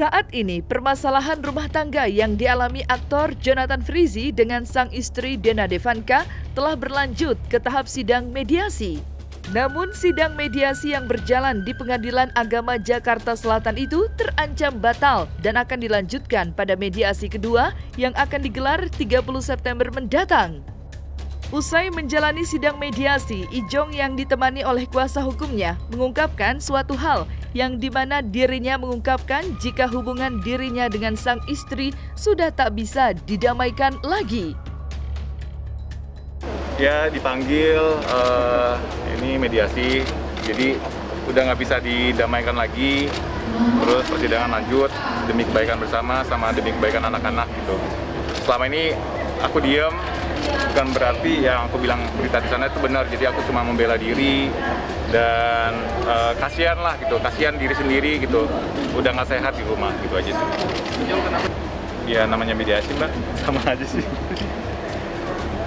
Saat ini, permasalahan rumah tangga yang dialami aktor Jonathan Frizzy dengan sang istri Dena Devanka telah berlanjut ke tahap sidang mediasi. Namun, sidang mediasi yang berjalan di Pengadilan Agama Jakarta Selatan itu terancam batal dan akan dilanjutkan pada mediasi kedua yang akan digelar 30 September mendatang. Usai menjalani sidang mediasi, Ijong yang ditemani oleh kuasa hukumnya mengungkapkan suatu hal yang dimana dirinya mengungkapkan jika hubungan dirinya dengan sang istri sudah tak bisa didamaikan lagi. Ya dipanggil, ini mediasi, jadi udah nggak bisa didamaikan lagi, terus persidangan lanjut demi kebaikan bersama sama demi kebaikan anak-anak gitu. Selama ini aku diem, bukan berarti yang aku bilang berita di sana itu benar, jadi aku cuma membela diri dan kasihan lah gitu, kasihan diri sendiri gitu, udah nggak sehat di rumah gitu aja sih. Ya namanya mediasi mbak, sama aja sih.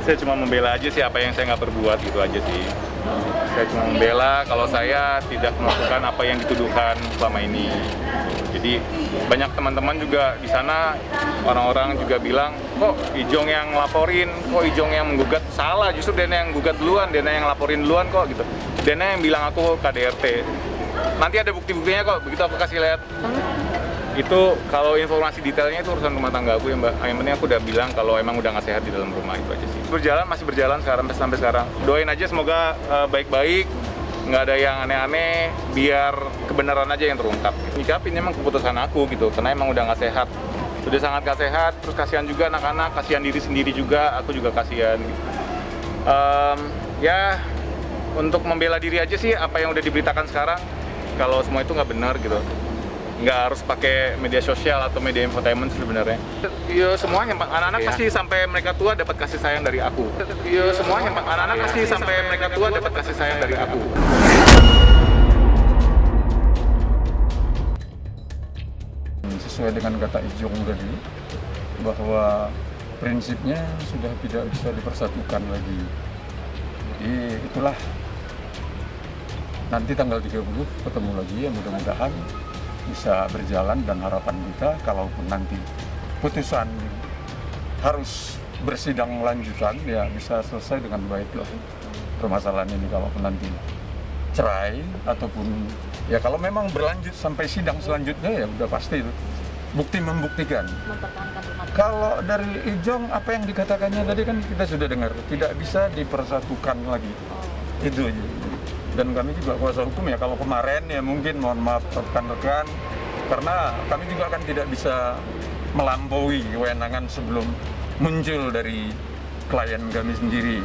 Saya cuma membela aja sih apa yang saya nggak perbuat gitu aja sih. Saya cuma membela kalau saya tidak melakukan apa yang dituduhkan selama ini. Jadi banyak teman-teman juga di sana, orang-orang juga bilang, kok Ijong yang ngelaporin, kok Ijong yang menggugat, salah, justru Dena yang gugat duluan, Dena yang laporin duluan kok gitu. Dena yang bilang aku KDRT. Nanti ada bukti-buktinya kok, begitu aku kasih lihat. Itu kalau informasi detailnya itu urusan rumah tangga aku ya mbak. Yang penting aku udah bilang kalau emang udah nggak sehat di dalam rumah, itu aja sih. Masih berjalan sekarang sampai sekarang. Doain aja semoga baik-baik, nggak ada yang aneh-aneh, biar kebenaran aja yang terungkap. Nyikapin emang keputusan aku gitu, karena emang udah nggak sehat. Udah sangat nggak sehat, terus kasihan juga anak-anak, kasihan diri sendiri juga, aku juga kasihan. Gitu. Ya untuk membela diri aja sih apa yang udah diberitakan sekarang, kalau semua itu nggak benar gitu. Nggak harus pakai media sosial atau media infotainment sebenarnya. Iya semuanya, anak-anak pasti sampai mereka tua dapat kasih sayang dari aku. Iya semuanya, anak-anak pasti sampai mereka tua dapat kasih sayang dari aku. Sesuai dengan kata Ijong tadi, bahwa prinsipnya sudah tidak bisa dipersatukan lagi. Jadi itulah, nanti tanggal 30 ketemu lagi ya, mudah-mudahan bisa berjalan, dan harapan kita kalaupun nanti putusan harus bersidang lanjutan ya bisa selesai dengan baik loh permasalahan ini. Kalaupun nanti cerai ataupun ya kalau memang berlanjut sampai sidang selanjutnya ya udah pasti itu bukti membuktikan. Kalau dari Ijong apa yang dikatakannya tadi kan kita sudah dengar, tidak bisa dipersatukan lagi. Itu aja. Dan kami juga kuasa hukum ya, kalau kemarin ya mungkin mohon maaf rekan-rekan, karena kami juga kan tidak bisa melampaui kewenangan sebelum muncul dari klien kami sendiri.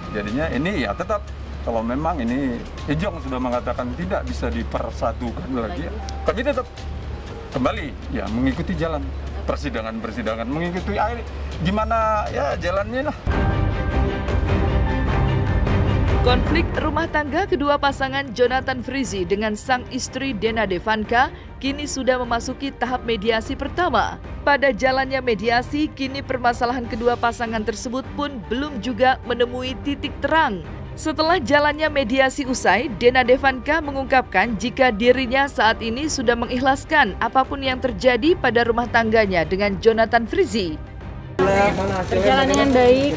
Jadinya ini ya tetap, kalau memang ini Ijong sudah mengatakan tidak bisa dipersatukan lagi, kami tetap kembali ya mengikuti jalan persidangan, mengikuti gimana ya jalannya lah. Konflik rumah tangga kedua pasangan Jonathan Frizzy dengan sang istri Dena Devanka kini sudah memasuki tahap mediasi pertama. Pada jalannya mediasi, kini permasalahan kedua pasangan tersebut pun belum juga menemui titik terang. Setelah jalannya mediasi usai, Dena Devanka mengungkapkan jika dirinya saat ini sudah mengikhlaskan apapun yang terjadi pada rumah tangganya dengan Jonathan Frizzy. Berjalan dengan baik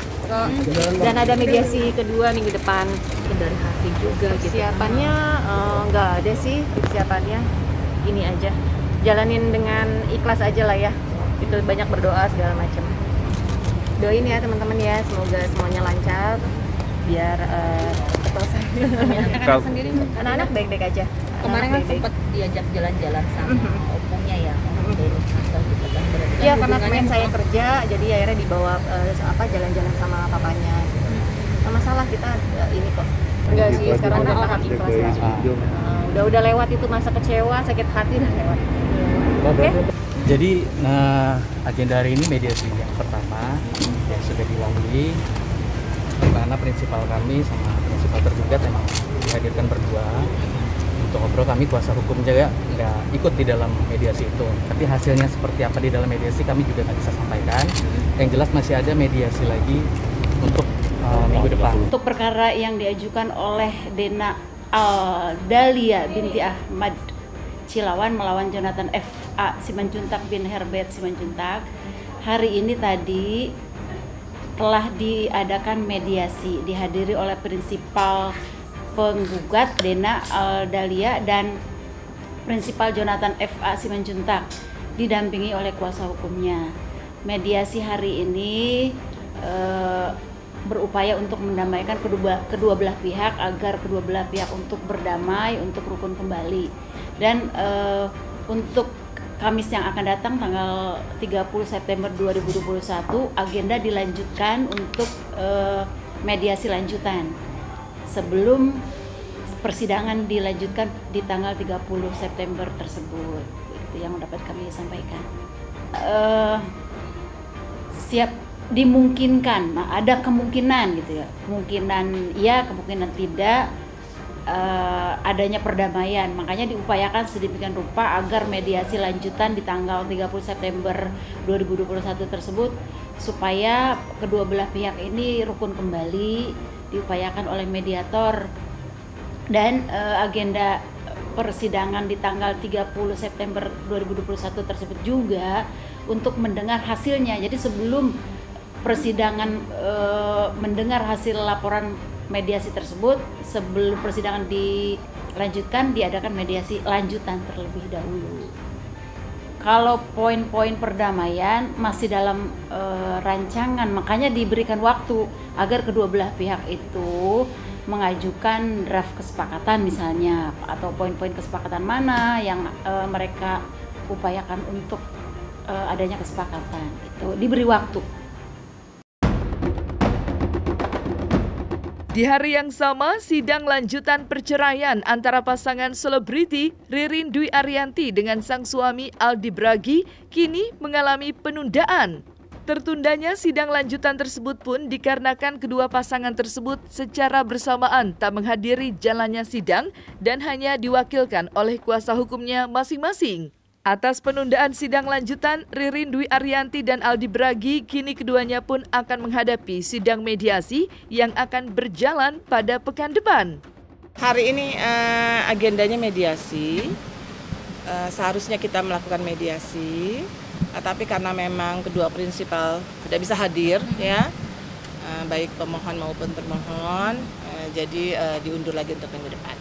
dan ada mediasi kedua minggu depan. Dari hati juga gitu. Persiapannya nggak ada sih persiapannya, ini aja jalanin dengan ikhlas aja lah ya. Itu banyak berdoa segala macam. Doain ya teman-teman ya, semoga semuanya lancar biar selesai. Anak-anak sendiri, anak-anak baik-baik aja. Kemarin kan sempat diajak jalan-jalan sama opungnya ya. Iya karena kemarin saya kerja, jadi akhirnya dibawa jalan-jalan sama papanya. Nggak masalah, kita ini kok. Enggak sih, sekarang udah tahap ikhlas ya. Udah lewat itu masa kecewa, sakit hati udah lewat. Oke? Jadi agenda hari ini mediasi yang pertama yang sudah dilalui, karena prinsipal kami sama prinsipal tergugat memang dihadirkan berdua. Untuk ngobrol, kami kuasa hukum juga nggak ikut di dalam mediasi itu, tapi hasilnya seperti apa di dalam mediasi kami juga nggak bisa sampaikan. Yang jelas masih ada mediasi lagi untuk minggu depan. Untuk perkara yang diajukan oleh Dena Dalia binti Ahmad Cilawan melawan Jonathan F. FA Simanjuntak bin Herbert Simanjuntak, hari ini tadi telah diadakan mediasi, dihadiri oleh prinsipal penggugat Dena Aldalia dan prinsipal Jonathan FA Simanjuntak, didampingi oleh kuasa hukumnya. Mediasi hari ini berupaya untuk mendamaikan kedua belah pihak agar kedua belah pihak untuk berdamai, untuk rukun kembali. Dan untuk Kamis yang akan datang tanggal 30 September 2021 agenda dilanjutkan untuk mediasi lanjutan sebelum persidangan dilanjutkan di tanggal 30 September tersebut. Itu yang dapat kami sampaikan. Siap dimungkinkan, ada kemungkinan gitu ya, kemungkinan iya, kemungkinan tidak adanya perdamaian. Makanya diupayakan sedemikian rupa agar mediasi lanjutan di tanggal 30 September 2021 tersebut supaya kedua belah pihak ini rukun kembali, diupayakan oleh mediator. Dan agenda persidangan di tanggal 30 September 2021 tersebut juga untuk mendengar hasilnya. Jadi sebelum persidangan mendengar hasil laporan mediasi tersebut, sebelum persidangan dilanjutkan, diadakan mediasi lanjutan terlebih dahulu. Kalau poin-poin perdamaian masih dalam rancangan, makanya diberikan waktu agar kedua belah pihak itu mengajukan draft kesepakatan misalnya, atau poin-poin kesepakatan mana yang mereka upayakan untuk adanya kesepakatan. Itu diberi waktu. Di hari yang sama, sidang lanjutan perceraian antara pasangan selebriti Ririn Dwi Ariyanti dengan sang suami Aldi Bragi kini mengalami penundaan. Tertundanya sidang lanjutan tersebut pun dikarenakan kedua pasangan tersebut secara bersamaan tak menghadiri jalannya sidang dan hanya diwakilkan oleh kuasa hukumnya masing-masing. Atas penundaan sidang lanjutan, Ririn Dwi Ariyanti dan Aldi Bragi, kini keduanya pun akan menghadapi sidang mediasi yang akan berjalan pada pekan depan. Hari ini agendanya mediasi, seharusnya kita melakukan mediasi, tapi karena memang kedua prinsipal tidak bisa hadir, ya, baik pemohon maupun termohon, jadi diundur lagi untuk minggu depan.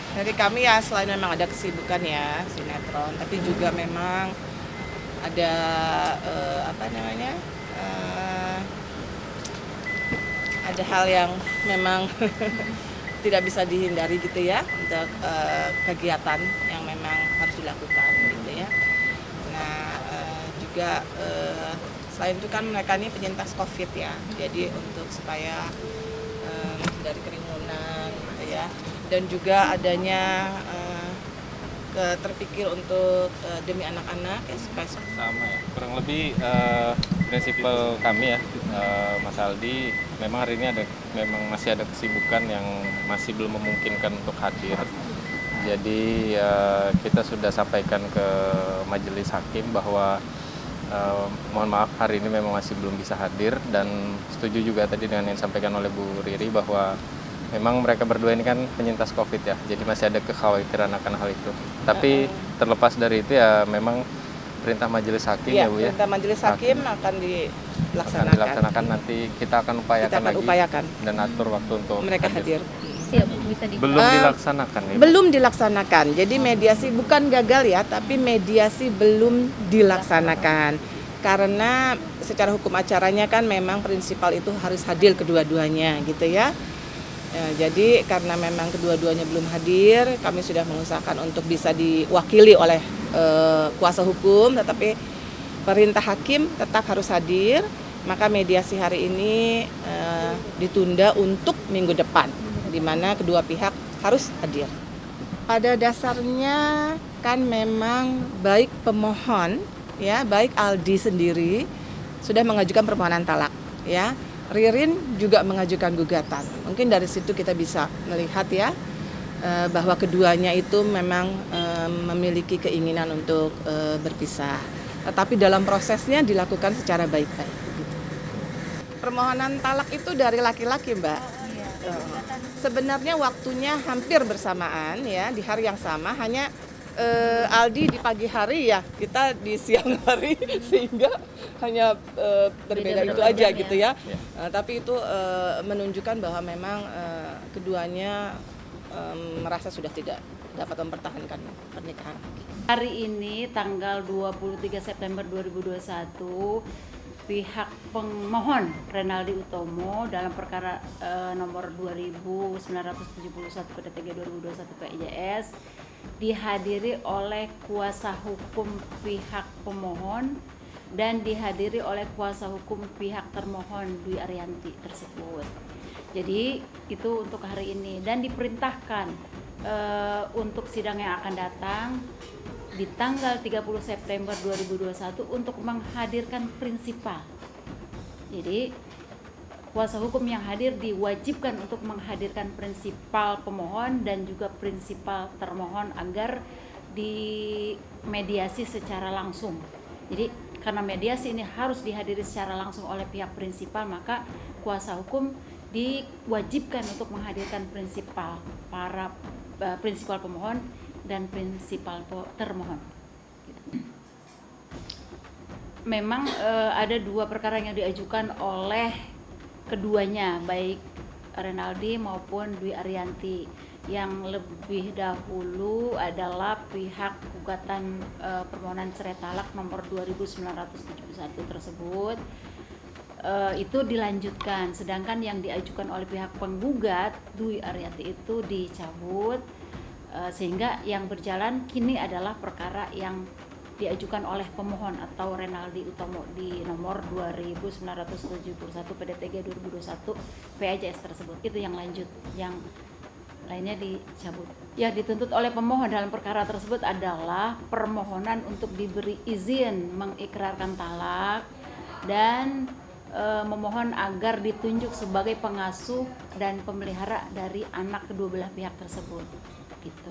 Dari kami ya selain memang ada kesibukan ya sinetron, tapi juga memang ada ada hal yang memang tidak bisa dihindari gitu ya, untuk kegiatan yang memang harus dilakukan gitu ya. Nah juga selain itu kan mereka ini penyintas COVID ya, jadi untuk supaya dari kerumunan gitu ya. Dan juga adanya terpikir untuk demi anak-anak ya, supaya sama ya, kurang lebih prinsipal kami ya, Mas Aldi memang hari ini masih ada kesibukan yang masih belum memungkinkan untuk hadir. Jadi kita sudah sampaikan ke majelis hakim bahwa mohon maaf hari ini memang masih belum bisa hadir, dan setuju juga tadi dengan yang disampaikan oleh Bu Riri bahwa memang mereka berdua ini kan penyintas COVID ya, jadi masih ada kekhawatiran akan hal itu. Tapi terlepas dari itu ya memang perintah majelis hakim ya Bu ya. Perintah majelis hakim akan dilaksanakan. Nanti kita akan upayakan dan atur waktu untuk mereka hadir. Belum dilaksanakan ya Bu? Belum dilaksanakan, jadi mediasi bukan gagal ya, tapi mediasi belum dilaksanakan. Karena secara hukum acaranya kan memang prinsipal itu harus hadir kedua-duanya gitu ya. Jadi karena memang kedua-duanya belum hadir, kami sudah mengusahakan untuk bisa diwakili oleh kuasa hukum, tetapi perintah hakim tetap harus hadir, maka mediasi hari ini ditunda untuk minggu depan, di mana kedua pihak harus hadir. Pada dasarnya kan memang baik pemohon, ya, baik Aldi sendiri sudah mengajukan permohonan talak, ya. Ririn juga mengajukan gugatan. Mungkin dari situ kita bisa melihat ya bahwa keduanya itu memang memiliki keinginan untuk berpisah. Tetapi dalam prosesnya dilakukan secara baik-baik. Permohonan talak itu dari laki-laki, Mbak. Sebenarnya waktunya hampir bersamaan ya, di hari yang sama, hanya Aldi di pagi hari ya, kita di siang hari sehingga hanya berbeda itu aja gitu ya. Tapi itu menunjukkan bahwa memang keduanya merasa sudah tidak dapat mempertahankan pernikahan. Hari ini tanggal 23 September 2021 pihak pemohon Renaldi Utomo dalam perkara nomor 2971/3 PIJS dihadiri oleh kuasa hukum pihak pemohon dan dihadiri oleh kuasa hukum pihak termohon Dwi Ariyanti tersebut. Jadi itu untuk hari ini dan diperintahkan untuk sidang yang akan datang di tanggal 30 September 2021 untuk menghadirkan prinsipal. Jadi kuasa hukum yang hadir diwajibkan untuk menghadirkan prinsipal pemohon dan juga prinsipal termohon agar dimediasi secara langsung. Jadi karena mediasi ini harus dihadiri secara langsung oleh pihak prinsipal, maka kuasa hukum diwajibkan untuk menghadirkan prinsipal prinsipal pemohon dan prinsipal termohon. Memang ada dua perkara yang diajukan oleh keduanya, baik Renaldi maupun Dwi Ariyanti. Yang lebih dahulu adalah pihak gugatan permohonan cerai talak nomor 2971 tersebut itu dilanjutkan, sedangkan yang diajukan oleh pihak penggugat Dwi Ariyanti itu dicabut. Sehingga yang berjalan kini adalah perkara yang diajukan oleh pemohon atau Renaldi Utomo di nomor 2971 PDTG 2021 PIJS tersebut. Itu yang lanjut, yang lainnya dicabut. Yang dituntut oleh pemohon dalam perkara tersebut adalah permohonan untuk diberi izin mengikrarkan talak dan memohon agar ditunjuk sebagai pengasuh dan pemelihara dari anak kedua belah pihak tersebut. Gitu.